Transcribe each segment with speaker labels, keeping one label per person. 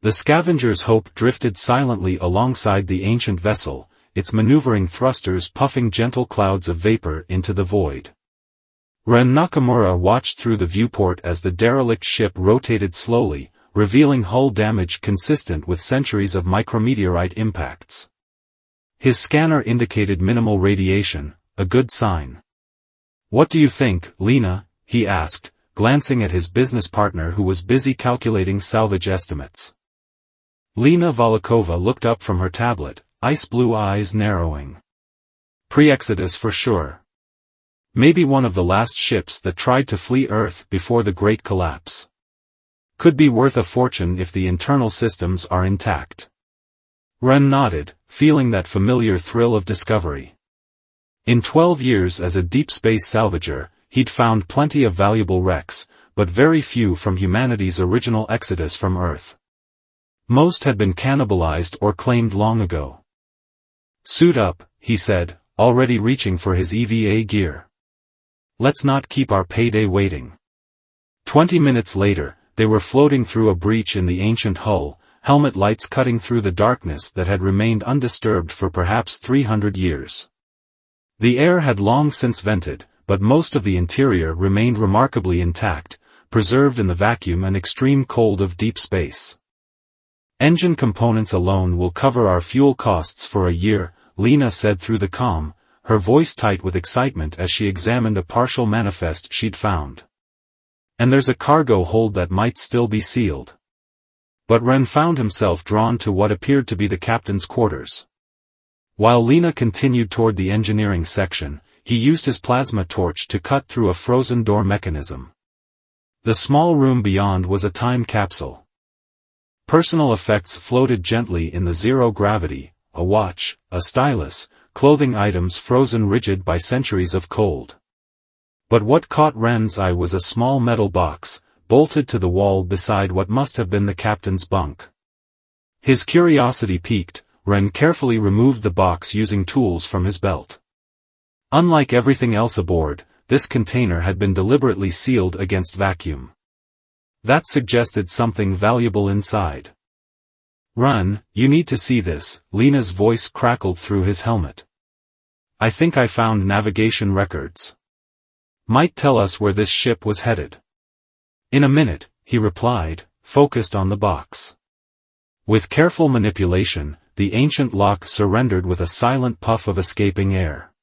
Speaker 1: The Scavenger's Hope drifted silently alongside the ancient vessel, its maneuvering thrusters puffing gentle clouds of vapor into the void. Ren Nakamura watched through the viewport as the derelict ship rotated slowly, revealing hull damage consistent with centuries of micrometeorite impacts. His scanner indicated minimal radiation, a good sign. "What do you think, Lena?" he asked, glancing at his business partner who was busy calculating salvage estimates. Lena Volokova looked up from her tablet, ice-blue eyes narrowing. "Pre-Exodus for sure. Maybe one of the last ships that tried to flee Earth before the Great Collapse. Could be worth a fortune if the internal systems are intact." Ren nodded, feeling that familiar thrill of discovery. In 12 years as a deep space salvager, he'd found plenty of valuable wrecks, but very few from humanity's original exodus from Earth. Most had been cannibalized or claimed long ago. "Suit up," he said, already reaching for his EVA gear. "Let's not keep our payday waiting." 20 minutes later, they were floating through a breach in the ancient hull, helmet lights cutting through the darkness that had remained undisturbed for perhaps 300 years. The air had long since vented, but most of the interior remained remarkably intact, preserved in the vacuum and extreme cold of deep space. "Engine components alone will cover our fuel costs for a year," Lena said through the comm, her voice tight with excitement as she examined a partial manifest she'd found. "And there's a cargo hold that might still be sealed." But Ren found himself drawn to what appeared to be the captain's quarters. While Lena continued toward the engineering section, he used his plasma torch to cut through a frozen door mechanism. The small room beyond was a time capsule. Personal effects floated gently in the zero gravity, a watch, a stylus, clothing items frozen rigid by centuries of cold. But what caught Ren's eye was a small metal box, bolted to the wall beside what must have been the captain's bunk. His curiosity piqued, Ren carefully removed the box using tools from his belt. Unlike everything else aboard, this container had been deliberately sealed against vacuum. That suggested something valuable inside. "Run, you need to see this," Lena's voice crackled through his helmet. "I think I found navigation records. Might tell us where this ship was headed." "In a minute," he replied, focused on the box. With careful manipulation, the ancient lock surrendered with a silent puff of escaping air.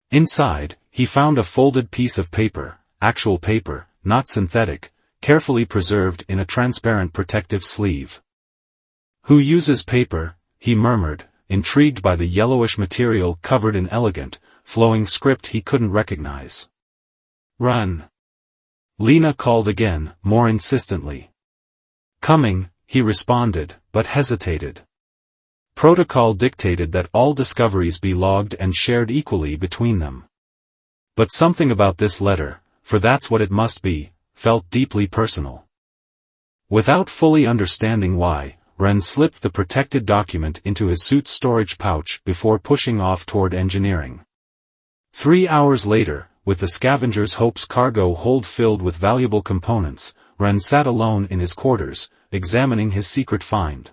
Speaker 1: Inside, he found a folded piece of paper, actual paper, not synthetic, carefully preserved in a transparent protective sleeve. "Who uses paper?" he murmured, intrigued by the yellowish material covered in elegant, flowing script he couldn't recognize. "Run!" Lena called again, more insistently. "Coming," he responded, but hesitated. Protocol dictated that all discoveries be logged and shared equally between them. But something about this letter, for that's what it must be, felt deeply personal. Without fully understanding why, Ren slipped the protected document into his suit's storage pouch before pushing off toward engineering. 3 hours later, with the Scavenger's Hope's cargo hold filled with valuable components, Ren sat alone in his quarters, examining his secret find.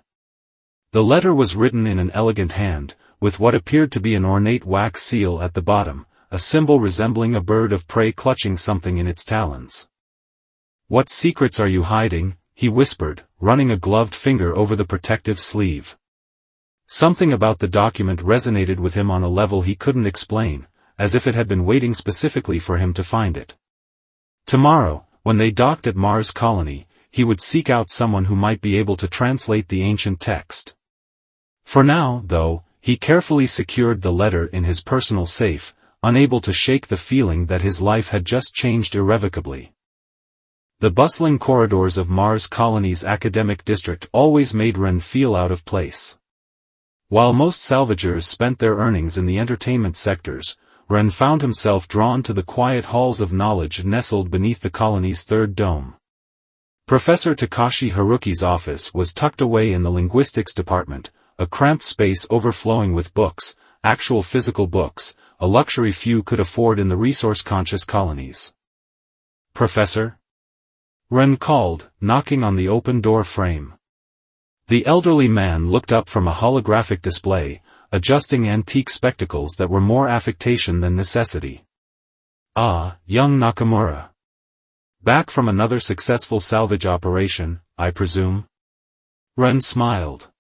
Speaker 1: The letter was written in an elegant hand, with what appeared to be an ornate wax seal at the bottom, a symbol resembling a bird of prey clutching something in its talons. "What secrets are you hiding?" he whispered, running a gloved finger over the protective sleeve. Something about the document resonated with him on a level he couldn't explain, as if it had been waiting specifically for him to find it. Tomorrow, when they docked at Mars Colony, he would seek out someone who might be able to translate the ancient text. For now, though, he carefully secured the letter in his personal safe, unable to shake the feeling that his life had just changed irrevocably. The bustling corridors of Mars Colony's academic district always made Ren feel out of place. While most salvagers spent their earnings in the entertainment sectors, Ren found himself drawn to the quiet halls of knowledge nestled beneath the colony's third dome. Professor Takashi Haruki's office was tucked away in the linguistics department, a cramped space overflowing with books, actual physical books, a luxury few could afford in the resource-conscious colonies. "Professor?" Ren called, knocking on the open door frame. The elderly man looked up from a holographic display, adjusting antique spectacles that were more affectation than necessity. Ah, young Nakamura. Back from another successful salvage operation, I presume? Ren smiled.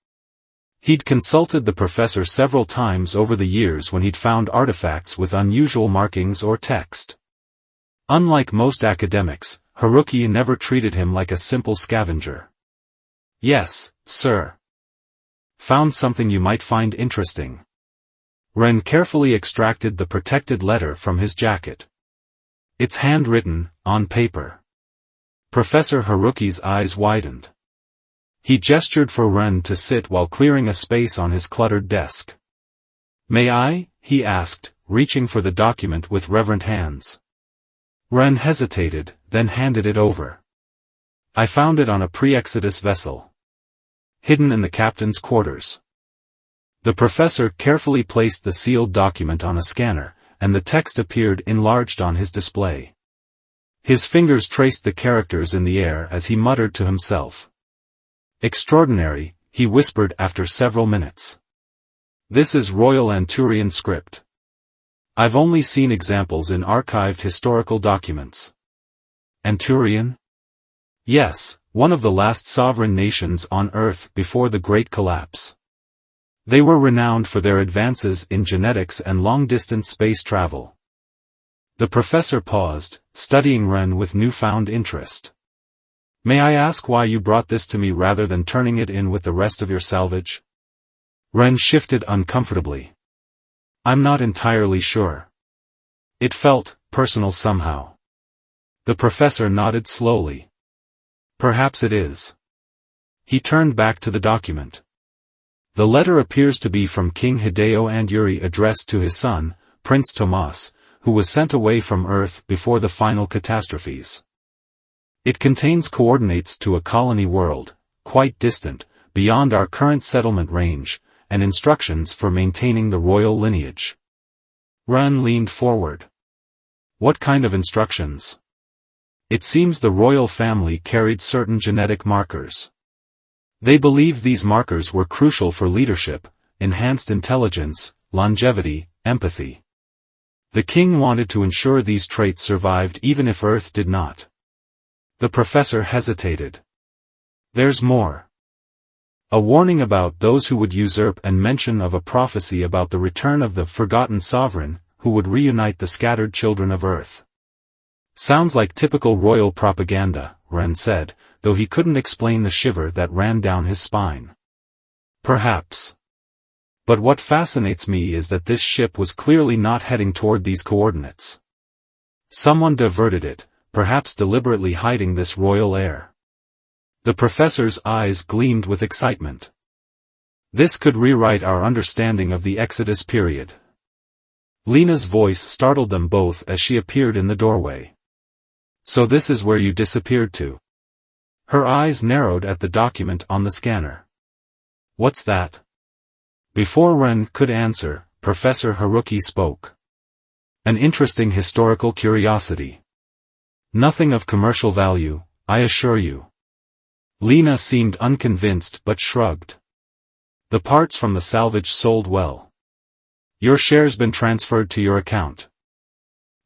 Speaker 1: He'd consulted the professor several times over the years when he'd found artifacts with unusual markings or text. Unlike most academics, Haruki never treated him like a simple scavenger. Yes, sir. Found something you might find interesting. Ren carefully extracted the protected letter from his jacket. It's handwritten, on paper. Professor Haruki's eyes widened. He gestured for Ren to sit while clearing a space on his cluttered desk. May I? He asked, reaching for the document with reverent hands. Ren hesitated, then handed it over. I found it on a pre-Exodus vessel. Hidden in the captain's quarters. The professor carefully placed the sealed document on a scanner, and the text appeared enlarged on his display. His fingers traced the characters in the air as he muttered to himself. Extraordinary, he whispered after several minutes. This is Royal Anturian script. I've only seen examples in archived historical documents. Anturian? Yes, one of the last sovereign nations on Earth before the Great Collapse. They were renowned for their advances in genetics and long-distance space travel. The professor paused, studying Ren with newfound interest. May I ask why you brought this to me rather than turning it in with the rest of your salvage? Ren shifted uncomfortably. I'm not entirely sure. It felt personal somehow. The professor nodded slowly. Perhaps it is. He turned back to the document. The letter appears to be from King Hideo and Yuri addressed to his son, Prince Tomas, who was sent away from Earth before the final catastrophes. It contains coordinates to a colony world, quite distant, beyond our current settlement range, and instructions for maintaining the royal lineage. Ren leaned forward. What kind of instructions? It seems the royal family carried certain genetic markers. They believed these markers were crucial for leadership, enhanced intelligence, longevity, empathy. The king wanted to ensure these traits survived even if Earth did not. The professor hesitated. There's more. A warning about those who would usurp and mention of a prophecy about the return of the forgotten sovereign, who would reunite the scattered children of Earth. Sounds like typical royal propaganda, Ren said, though he couldn't explain the shiver that ran down his spine. Perhaps. But what fascinates me is that this ship was clearly not heading toward these coordinates. Someone diverted it, perhaps deliberately hiding this royal heir. The professor's eyes gleamed with excitement. This could rewrite our understanding of the Exodus period. Lena's voice startled them both as she appeared in the doorway. So this is where you disappeared to. Her eyes narrowed at the document on the scanner. What's that? Before Ren could answer, Professor Haruki spoke. An interesting historical curiosity. Nothing of commercial value, I assure you. Lena seemed unconvinced but shrugged. The parts from the salvage sold well. Your share's been transferred to your account.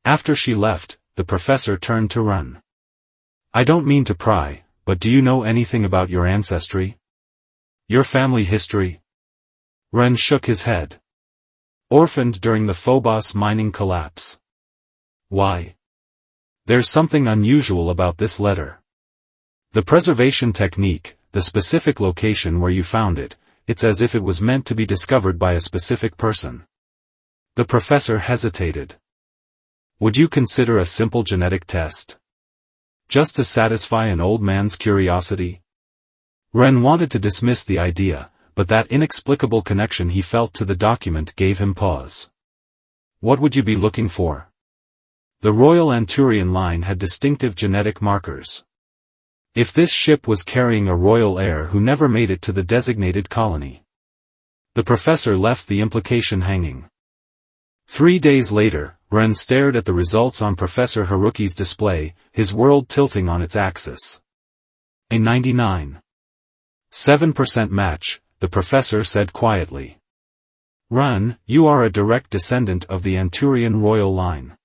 Speaker 1: After she left, the professor turned to Ren. I don't mean to pry, but do you know anything about your ancestry? Your family history? Ren shook his head. Orphaned during the Phobos mining collapse. Why? There's something unusual about this letter. The preservation technique, the specific location where you found it, it's as if it was meant to be discovered by a specific person. The professor hesitated. Would you consider a simple genetic test? Just to satisfy an old man's curiosity? Ren wanted to dismiss the idea, but that inexplicable connection he felt to the document gave him pause. What would you be looking for? The Royal Anturian line had distinctive genetic markers. If this ship was carrying a royal heir who never made it to the designated colony. The professor left the implication hanging. 3 days later, Ren stared at the results on Professor Haruki's display, his world tilting on its axis. A 99. 7% match, the professor said quietly. Ren, you are a direct descendant of the Anturian royal line.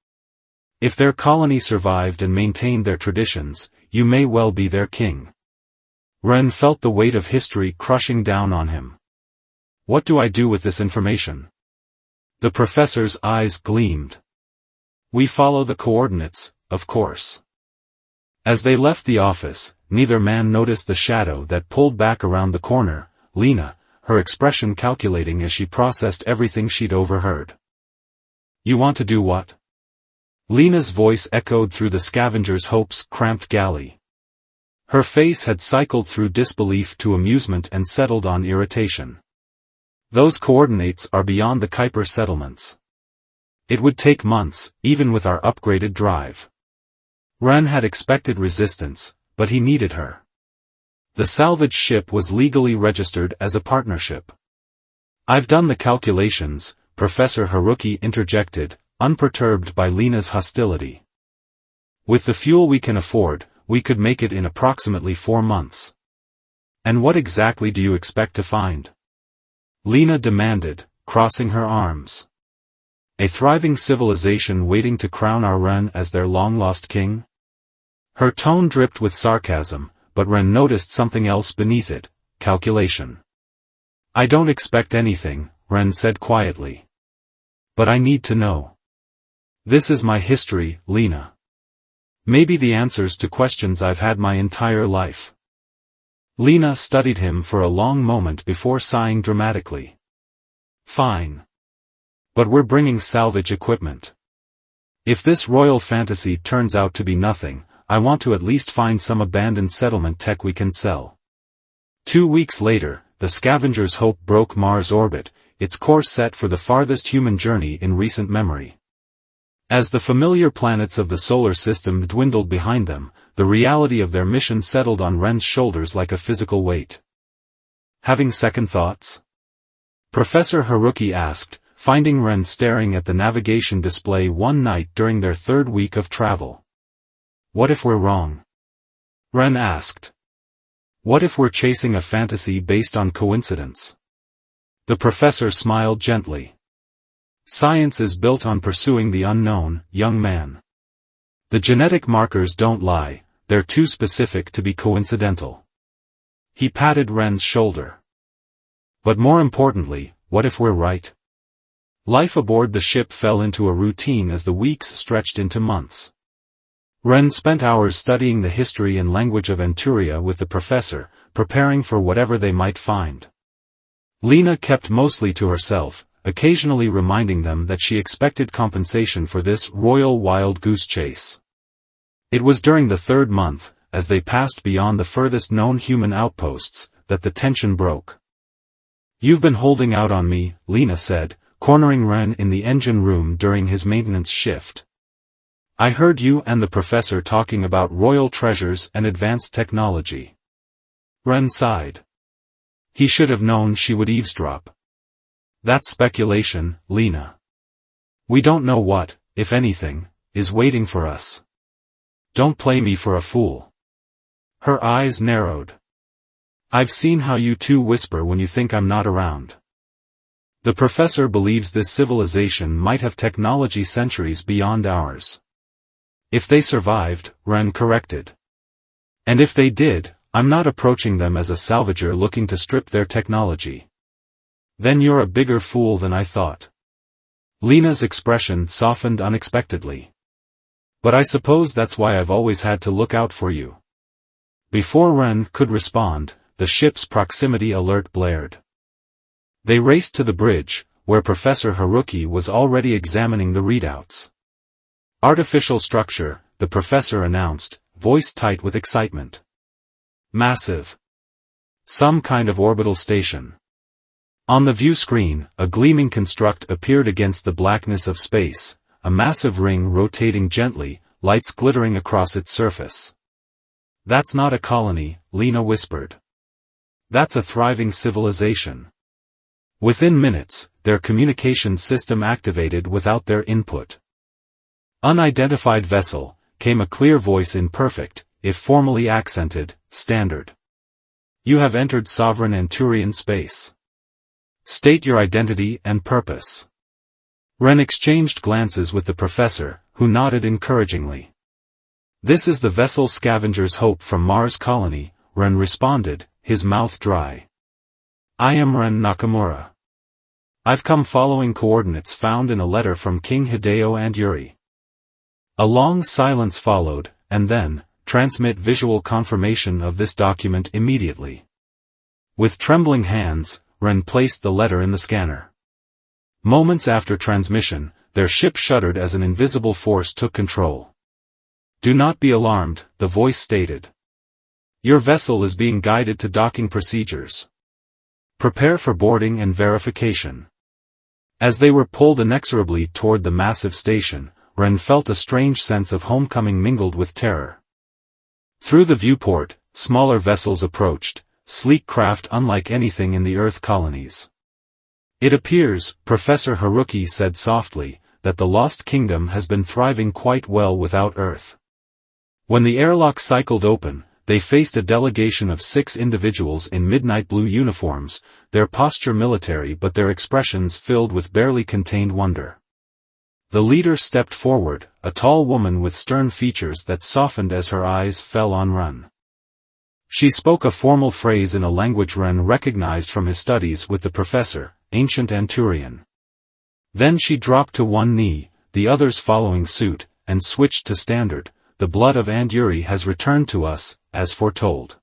Speaker 1: If their colony survived and maintained their traditions, you may well be their king. Ren felt the weight of history crushing down on him. What do I do with this information? The professor's eyes gleamed. We follow the coordinates, of course. As they left the office, neither man noticed the shadow that pulled back around the corner, Lena, her expression calculating as she processed everything she'd overheard. You want to do what? Lena's voice echoed through the Scavenger's Hope's cramped galley. Her face had cycled through disbelief to amusement and settled on irritation. Those coordinates are beyond the Kuiper settlements. It would take months, even with our upgraded drive. Ren had expected resistance, but he needed her. The salvage ship was legally registered as a partnership. I've done the calculations, Professor Haruki interjected, unperturbed by Lena's hostility. With the fuel we can afford, we could make it in approximately 4 months. And what exactly do you expect to find? Lena demanded, crossing her arms. A thriving civilization waiting to crown our Ren as their long-lost king? Her tone dripped with sarcasm, but Ren noticed something else beneath it, calculation. I don't expect anything, Ren said quietly. But I need to know. This is my history, Lena. Maybe the answers to questions I've had my entire life. Lena studied him for a long moment before sighing dramatically. Fine. But we're bringing salvage equipment. If this royal fantasy turns out to be nothing, I want to at least find some abandoned settlement tech we can sell. 2 weeks later, the Scavenger's Hope broke Mars' orbit, its course set for the farthest human journey in recent memory. As the familiar planets of the solar system dwindled behind them, the reality of their mission settled on Ren's shoulders like a physical weight. Having second thoughts? Professor Haruki asked, finding Ren staring at the navigation display one night during their 3rd week of travel. What if we're wrong? Ren asked. What if we're chasing a fantasy based on coincidence? The professor smiled gently. Science is built on pursuing the unknown, young man. The genetic markers don't lie, they're too specific to be coincidental. He patted Ren's shoulder. But more importantly, what if we're right? Life aboard the ship fell into a routine as the weeks stretched into months. Ren spent hours studying the history and language of Anturia with the professor, preparing for whatever they might find. Lena kept mostly to herself, occasionally reminding them that she expected compensation for this royal wild goose chase. It was during the 3rd month, as they passed beyond the furthest known human outposts, that the tension broke. You've been holding out on me, Lena said, cornering Ren in the engine room during his maintenance shift. I heard you and the professor talking about royal treasures and advanced technology. Ren sighed. He should have known she would eavesdrop. That's speculation, Lena. We don't know what, if anything, is waiting for us. Don't play me for a fool. Her eyes narrowed. I've seen how you two whisper when you think I'm not around. The professor believes this civilization might have technology centuries beyond ours. If they survived, Ren corrected. And if they did, I'm not approaching them as a salvager looking to strip their technology. Then you're a bigger fool than I thought. Lena's expression softened unexpectedly. But I suppose that's why I've always had to look out for you. Before Ren could respond, the ship's proximity alert blared. They raced to the bridge, where Professor Haruki was already examining the readouts. Artificial structure, the professor announced, voice tight with excitement. Massive. Some kind of orbital station. On the view screen, a gleaming construct appeared against the blackness of space, a massive ring rotating gently, lights glittering across its surface. That's not a colony, Lena whispered. That's a thriving civilization. Within minutes, their communication system activated without their input. Unidentified vessel, came a clear voice in perfect, if formally accented, standard. You have entered sovereign Anturian space. State your identity and purpose. Ren exchanged glances with the professor, who nodded encouragingly. This is the vessel Scavenger's Hope from Mars Colony, Ren responded, his mouth dry. I am Ren Nakamura. I've come following coordinates found in a letter from King Hideo and Yuri. A long silence followed, and then, transmit visual confirmation of this document immediately. With trembling hands, Ren placed the letter in the scanner. Moments after transmission, their ship shuddered as an invisible force took control. Do not be alarmed, the voice stated. Your vessel is being guided to docking procedures. Prepare for boarding and verification. As they were pulled inexorably toward the massive station, Ren felt a strange sense of homecoming mingled with terror. Through the viewport, smaller vessels approached, sleek craft unlike anything in the Earth colonies. It appears, Professor Haruki said softly, that the Lost Kingdom has been thriving quite well without Earth. When the airlock cycled open, they faced a delegation of 6 individuals in midnight blue uniforms, their posture military but their expressions filled with barely contained wonder. The leader stepped forward, a tall woman with stern features that softened as her eyes fell on Ren. She spoke a formal phrase in a language Ren recognized from his studies with the professor, ancient Anturian. Then she dropped to one knee, the others following suit, and switched to standard. The blood of Yuri has returned to us, as foretold.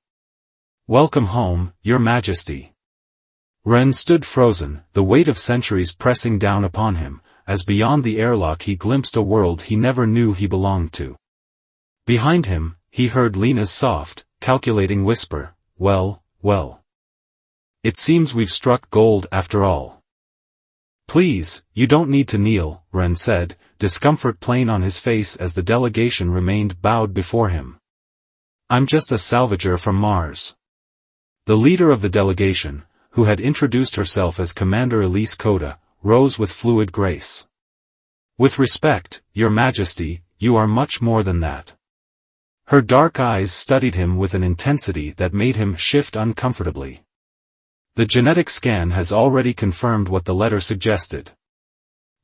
Speaker 1: Welcome home, Your Majesty. Ren stood frozen, the weight of centuries pressing down upon him, as beyond the airlock he glimpsed a world he never knew he belonged to. Behind him, he heard Lena's soft, calculating whisper, well, well. It seems we've struck gold after all. Please, you don't need to kneel, Ren said, discomfort plain on his face as the delegation remained bowed before him. I'm just a salvager from Mars. The leader of the delegation, who had introduced herself as Commander Elise Coda, rose with fluid grace. With respect, Your Majesty, you are much more than that. Her dark eyes studied him with an intensity that made him shift uncomfortably. The genetic scan has already confirmed what the letter suggested.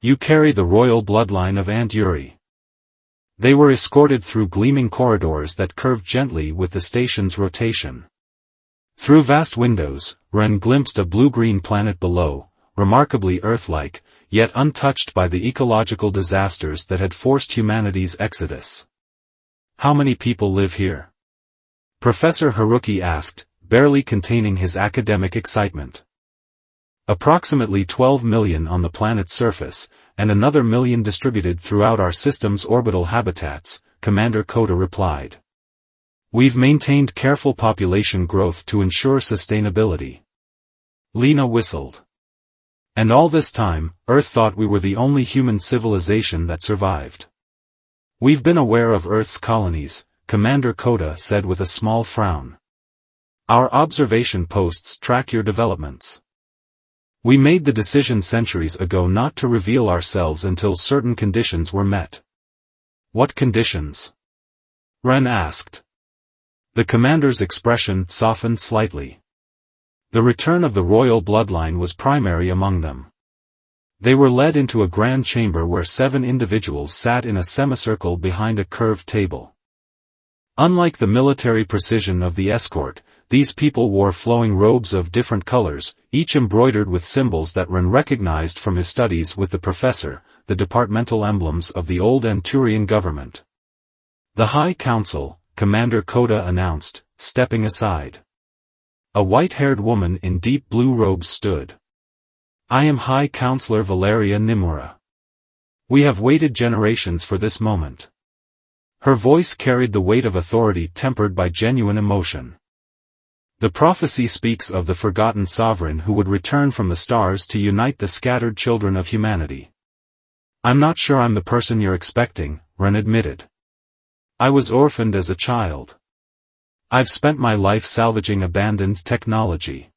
Speaker 1: You carry the royal bloodline of Aunt Yuri. They were escorted through gleaming corridors that curved gently with the station's rotation. Through vast windows, Ren glimpsed a blue-green planet below, remarkably Earth-like, yet untouched by the ecological disasters that had forced humanity's exodus. How many people live here? Professor Haruki asked, barely containing his academic excitement. Approximately 12 million on the planet's surface, and another million distributed throughout our system's orbital habitats, Commander Coda replied. We've maintained careful population growth to ensure sustainability. Lena whistled. And all this time, Earth thought we were the only human civilization that survived. We've been aware of Earth's colonies, Commander Coda said with a small frown. Our observation posts track your developments. We made the decision centuries ago not to reveal ourselves until certain conditions were met. What conditions? Ren asked. The commander's expression softened slightly. The return of the royal bloodline was primary among them. They were led into a grand chamber where 7 individuals sat in a semicircle behind a curved table. Unlike the military precision of the escort, these people wore flowing robes of different colors, each embroidered with symbols that Ren recognized from his studies with the professor, the departmental emblems of the old Anturian government. The High Council, Commander Coda announced, stepping aside. A white-haired woman in deep blue robes stood. I am High Counselor Valeria Nimura. We have waited generations for this moment. Her voice carried the weight of authority tempered by genuine emotion. The prophecy speaks of the forgotten sovereign who would return from the stars to unite the scattered children of humanity. I'm not sure I'm the person you're expecting, Ren admitted. I was orphaned as a child. I've spent my life salvaging abandoned technology.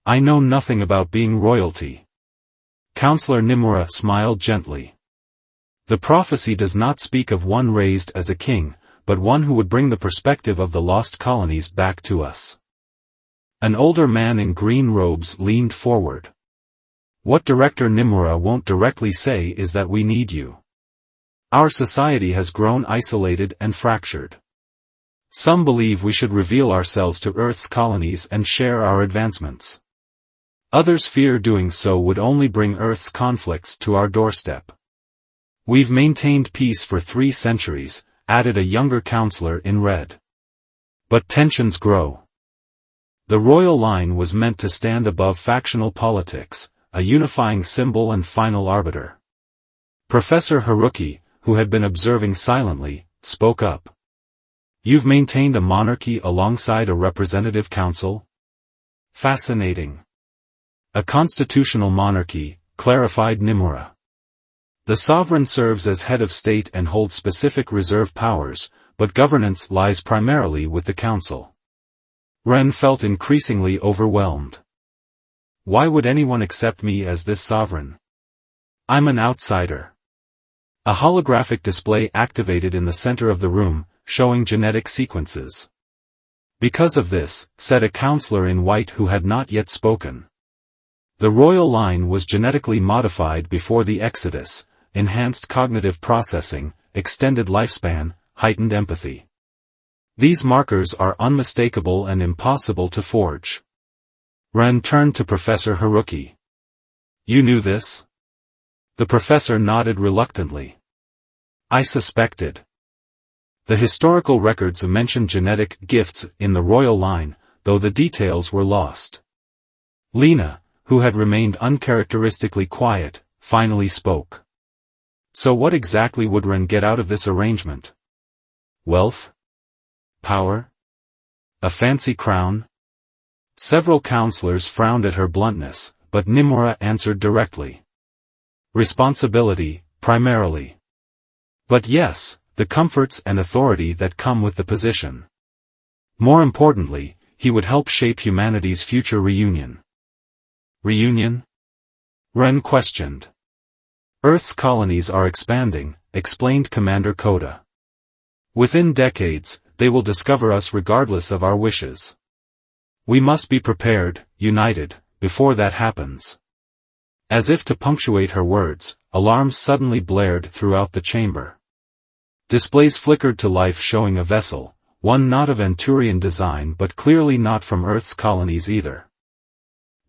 Speaker 1: I know nothing about being royalty. Counselor Nimura smiled gently. The prophecy does not speak of one raised as a king, but one who would bring the perspective of the lost colonies back to us. An older man in green robes leaned forward. What Director Nimura won't directly say is that we need you. Our society has grown isolated and fractured. Some believe we should reveal ourselves to Earth's colonies and share our advancements. Others fear doing so would only bring Earth's conflicts to our doorstep. We've maintained peace for 3 centuries, added a younger counselor in red. But tensions grow. The royal line was meant to stand above factional politics, a unifying symbol and final arbiter. Professor Haruki, who had been observing silently, spoke up. You've maintained a monarchy alongside a representative council? Fascinating. A constitutional monarchy, clarified Nimura. The sovereign serves as head of state and holds specific reserve powers, but governance lies primarily with the council. Ren felt increasingly overwhelmed. Why would anyone accept me as this sovereign? I'm an outsider. A holographic display activated in the center of the room, showing genetic sequences. Because of this, said a counselor in white who had not yet spoken. The royal line was genetically modified before the Exodus, enhanced cognitive processing, extended lifespan, heightened empathy. These markers are unmistakable and impossible to forge. Ren turned to Professor Haruki. You knew this? The professor nodded reluctantly. I suspected. The historical records mention genetic gifts in the royal line, though the details were lost. Lena, who had remained uncharacteristically quiet, finally spoke. So what exactly would Ren get out of this arrangement? Wealth? Power? A fancy crown? Several counselors frowned at her bluntness, but Nimura answered directly. Responsibility, primarily. But yes, the comforts and authority that come with the position. More importantly, he would help shape humanity's future reunion. Reunion? Ren questioned. Earth's colonies are expanding, explained Commander Koda. Within decades, they will discover us regardless of our wishes. We must be prepared, united, before that happens. As if to punctuate her words, alarms suddenly blared throughout the chamber. Displays flickered to life showing a vessel, one not of Anturian design but clearly not from Earth's colonies either.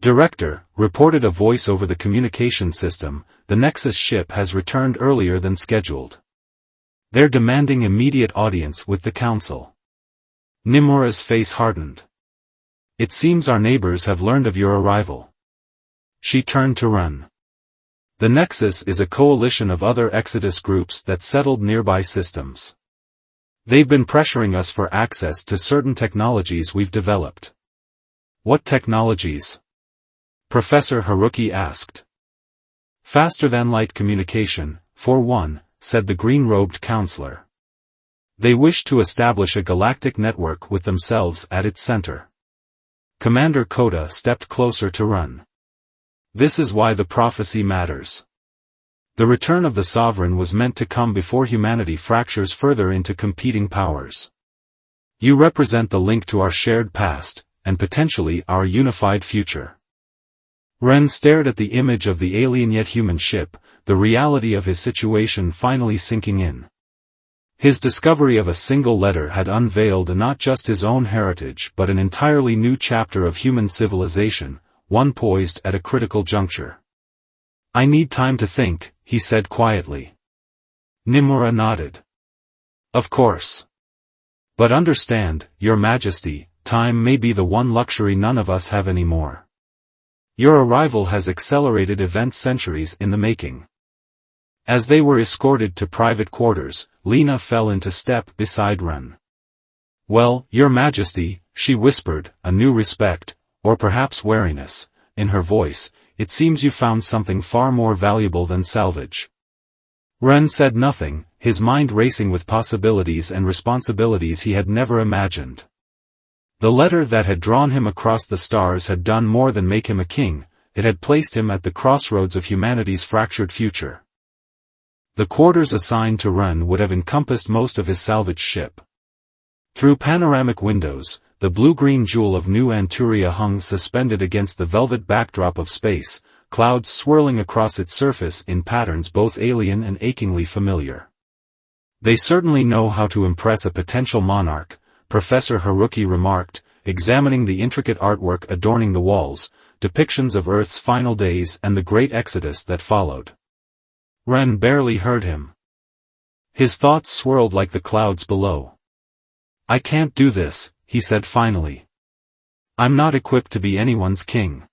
Speaker 1: Director, reported a voice over the communication system, the Nexus ship has returned earlier than scheduled. They're demanding immediate audience with the Council. Nimura's face hardened. It seems our neighbors have learned of your arrival. She turned to Ren. The Nexus is a coalition of other Exodus groups that settled nearby systems. They've been pressuring us for access to certain technologies we've developed. What technologies? Professor Haruki asked. Faster-than-light communication, for one, said the green-robed counselor. They wish to establish a galactic network with themselves at its center. Commander Koda stepped closer to Ren. This is why the prophecy matters. The return of the sovereign was meant to come before humanity fractures further into competing powers. You represent the link to our shared past, and potentially our unified future. Ren stared at the image of the alien yet human ship, the reality of his situation finally sinking in. His discovery of a single letter had unveiled not just his own heritage but an entirely new chapter of human civilization, one poised at a critical juncture. I need time to think, he said quietly. Nimura nodded. Of course. But understand, Your Majesty, time may be the one luxury none of us have anymore. Your arrival has accelerated events centuries in the making. As they were escorted to private quarters, Lena fell into step beside Ren. Well, Your Majesty, she whispered, a new respect, or perhaps wariness, in her voice, it seems you found something far more valuable than salvage. Ren said nothing, his mind racing with possibilities and responsibilities he had never imagined. The letter that had drawn him across the stars had done more than make him a king, it had placed him at the crossroads of humanity's fractured future. The quarters assigned to Ren would have encompassed most of his salvaged ship. Through panoramic windows, the blue-green jewel of New Anturia hung suspended against the velvet backdrop of space, clouds swirling across its surface in patterns both alien and achingly familiar. "They certainly know how to impress a potential monarch," Professor Haruki remarked, examining the intricate artwork adorning the walls, depictions of Earth's final days and the great exodus that followed. Ren barely heard him. His thoughts swirled like the clouds below. "I can't do this," he said finally. "I'm not equipped to be anyone's king."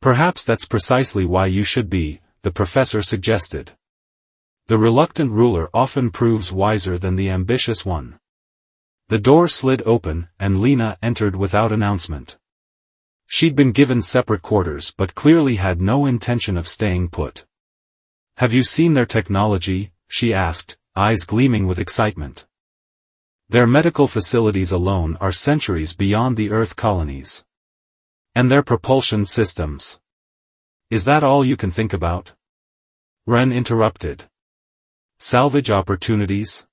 Speaker 1: "Perhaps that's precisely why you should be," the professor suggested. "The reluctant ruler often proves wiser than the ambitious one." The door slid open, and Lena entered without announcement. She'd been given separate quarters but clearly had no intention of staying put. "Have you seen their technology?" she asked, eyes gleaming with excitement. "Their medical facilities alone are centuries beyond the Earth colonies. And their propulsion systems. Is that all you can think about?" Ren interrupted. "Salvage opportunities?"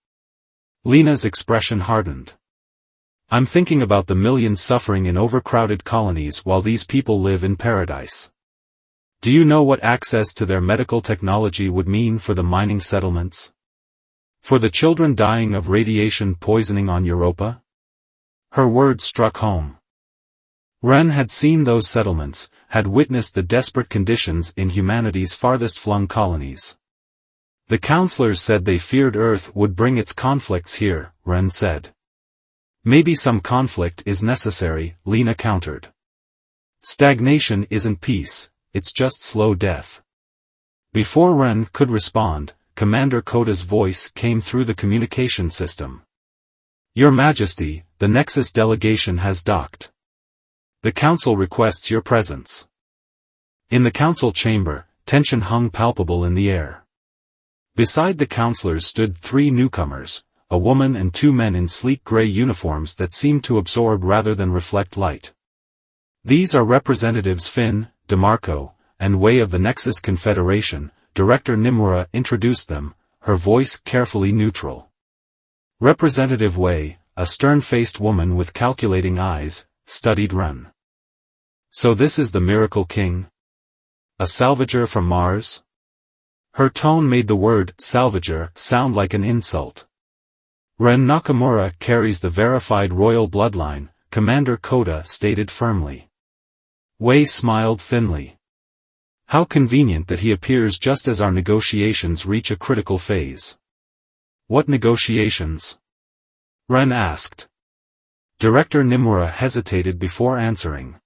Speaker 1: Lena's expression hardened. "I'm thinking about the millions suffering in overcrowded colonies while these people live in paradise. Do you know what access to their medical technology would mean for the mining settlements? For the children dying of radiation poisoning on Europa?" Her words struck home. Ren had seen those settlements, had witnessed the desperate conditions in humanity's farthest-flung colonies. "The counselors said they feared Earth would bring its conflicts here," Ren said. "Maybe some conflict is necessary," Lena countered. "Stagnation isn't peace, it's just slow death." Before Ren could respond, Commander Koda's voice came through the communication system. "Your Majesty, the Nexus delegation has docked. The Council requests your presence." In the Council chamber, tension hung palpable in the air. Beside the councillors stood three newcomers, a woman and two men in sleek gray uniforms that seemed to absorb rather than reflect light. "These are Representatives Finn, DeMarco, and Wei of the Nexus Confederation," Director Nimura introduced them, her voice carefully neutral. Representative Wei, a stern-faced woman with calculating eyes, studied Ren. "So this is the Miracle King? A salvager from Mars?" Her tone made the word salvager sound like an insult. "Ren Nakamura carries the verified royal bloodline," Commander Koda stated firmly. Wei smiled thinly. "How convenient that he appears just as our negotiations reach a critical phase." "What negotiations?" Ren asked. Director Nimura hesitated before answering.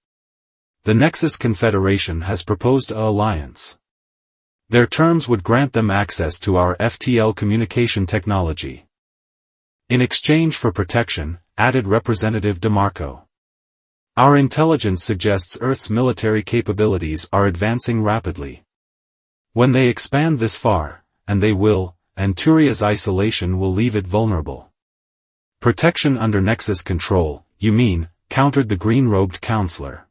Speaker 1: "The Nexus Confederation has proposed an alliance. Their terms would grant them access to our FTL communication technology. In exchange for protection," added Representative DeMarco. "Our intelligence suggests Earth's military capabilities are advancing rapidly. When they expand this far, and they will, Anturia's isolation will leave it vulnerable." "Protection under Nexus control, you mean," countered the green-robed counselor.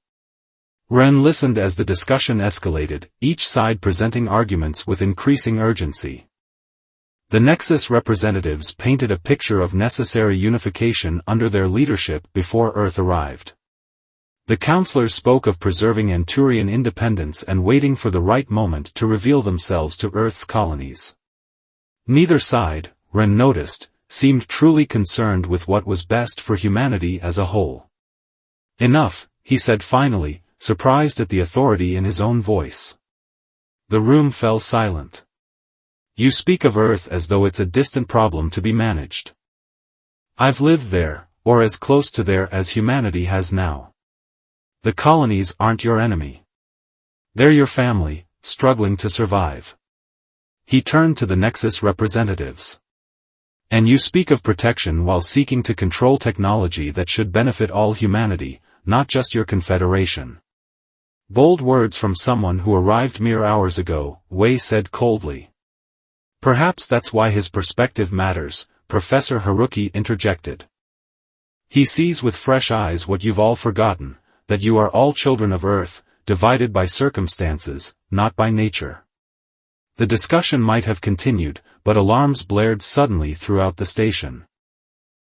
Speaker 1: Ren listened as the discussion escalated, each side presenting arguments with increasing urgency. The Nexus representatives painted a picture of necessary unification under their leadership before Earth arrived. The counselors spoke of preserving Anturian independence and waiting for the right moment to reveal themselves to Earth's colonies. Neither side, Ren noticed, seemed truly concerned with what was best for humanity as a whole. "Enough," he said finally, surprised at the authority in his own voice. The room fell silent. "You speak of Earth as though it's a distant problem to be managed. I've lived there, or as close to there as humanity has now. The colonies aren't your enemy. They're your family, struggling to survive." He turned to the Nexus representatives. "And you speak of protection while seeking to control technology that should benefit all humanity, not just your confederation." "Bold words from someone who arrived mere hours ago," Wei said coldly. "Perhaps that's why his perspective matters," Professor Haruki interjected. "He sees with fresh eyes what you've all forgotten, that you are all children of Earth, divided by circumstances, not by nature." The discussion might have continued, but alarms blared suddenly throughout the station.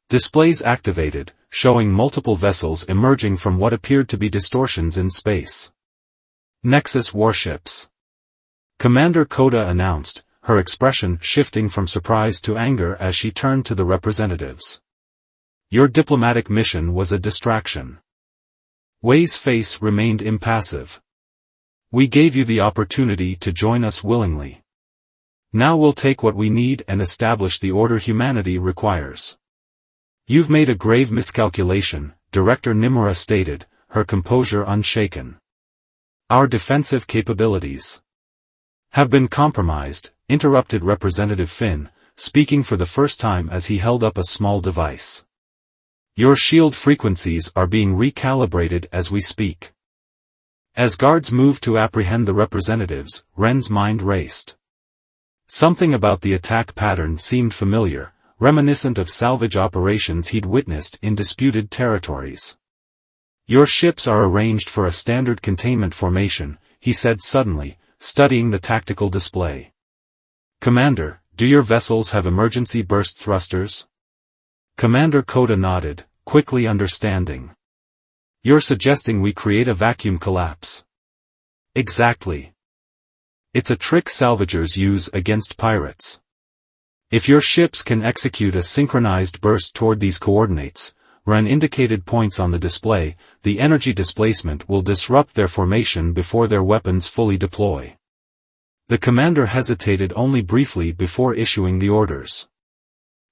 Speaker 1: Displays activated, showing multiple vessels emerging from what appeared to be distortions in space. Nexus warships. Commander Coda announced, her expression shifting from surprise to anger as she turned to the representatives. Your diplomatic mission was a distraction. Wei's face remained impassive. We gave you the opportunity to join us willingly. Now we'll take what we need and establish the order humanity requires. You've made a grave miscalculation, Director Nimura stated, her composure unshaken. Our defensive capabilities have been compromised, interrupted Representative Finn, speaking for the first time as he held up a small device. Your shield frequencies are being recalibrated as we speak. As guards moved to apprehend the representatives, Ren's mind raced. Something about the attack pattern seemed familiar, reminiscent of salvage operations he'd witnessed in disputed territories. Your ships are arranged for a standard containment formation, he said suddenly, studying the tactical display. Commander, do your vessels have emergency burst thrusters? Commander Coda nodded, quickly understanding. You're suggesting we create a vacuum collapse. Exactly. It's a trick salvagers use against pirates. If your ships can execute a synchronized burst toward these coordinates, Ren indicated points on the display, the energy displacement will disrupt their formation before their weapons fully deploy. The commander hesitated only briefly before issuing the orders.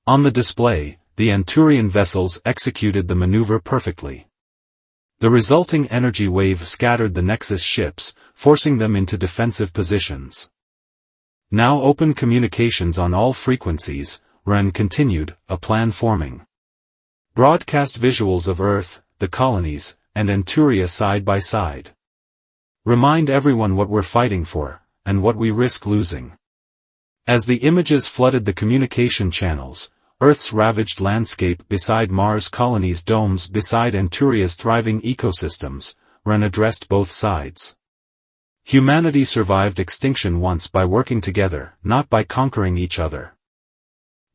Speaker 1: On the display, the Anturian vessels executed the maneuver perfectly. The resulting energy wave scattered the Nexus ships, forcing them into defensive positions. Now open communications on all frequencies, Ren continued, a plan forming. Broadcast visuals of Earth, the colonies, and Anturia side by side. Remind everyone what we're fighting for, and what we risk losing. As the images flooded the communication channels, Earth's ravaged landscape beside Mars' colonies' domes beside Anturia's thriving ecosystems, Ren addressed both sides. Humanity survived extinction once by working together, not by conquering each other.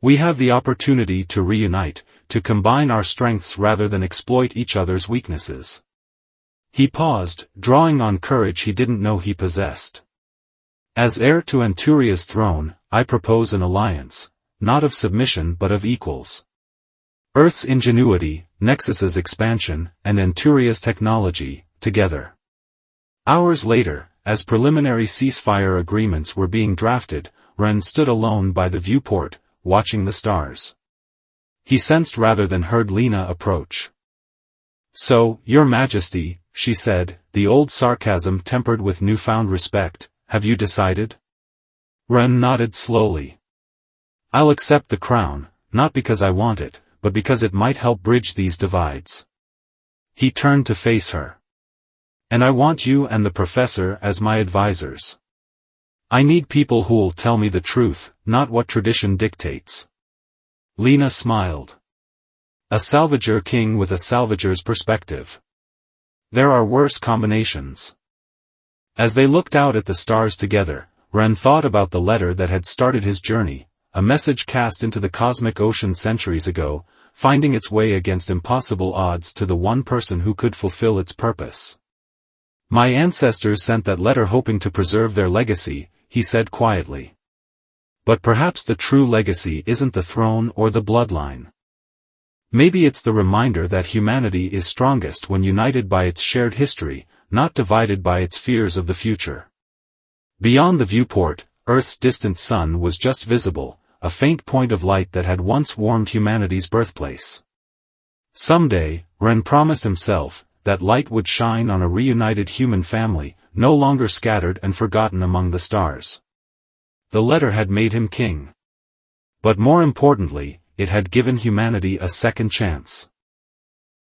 Speaker 1: We have the opportunity to reunite, to combine our strengths rather than exploit each other's weaknesses. He paused, drawing on courage he didn't know he possessed. As heir to Anturia's throne, I propose an alliance, not of submission but of equals. Earth's ingenuity, Nexus's expansion, and Anturia's technology, together. Hours later, as preliminary ceasefire agreements were being drafted, Ren stood alone by the viewport, watching the stars. He sensed rather than heard Lena approach. So, Your Majesty, she said, the old sarcasm tempered with newfound respect, have you decided? Ren nodded slowly. I'll accept the crown, not because I want it, but because it might help bridge these divides. He turned to face her. And I want you and the professor as my advisors. I need people who'll tell me the truth, not what tradition dictates. Lena smiled. A salvager king with a salvager's perspective. There are worse combinations. As they looked out at the stars together, Ren thought about the letter that had started his journey, a message cast into the cosmic ocean centuries ago, finding its way against impossible odds to the one person who could fulfill its purpose. My ancestors sent that letter hoping to preserve their legacy, he said quietly. But perhaps the true legacy isn't the throne or the bloodline. Maybe it's the reminder that humanity is strongest when united by its shared history, not divided by its fears of the future. Beyond the viewport, Earth's distant sun was just visible, a faint point of light that had once warmed humanity's birthplace. Someday, Ren promised himself, that light would shine on a reunited human family, no longer scattered and forgotten among the stars. The letter had made him king. But more importantly, it had given humanity a second chance.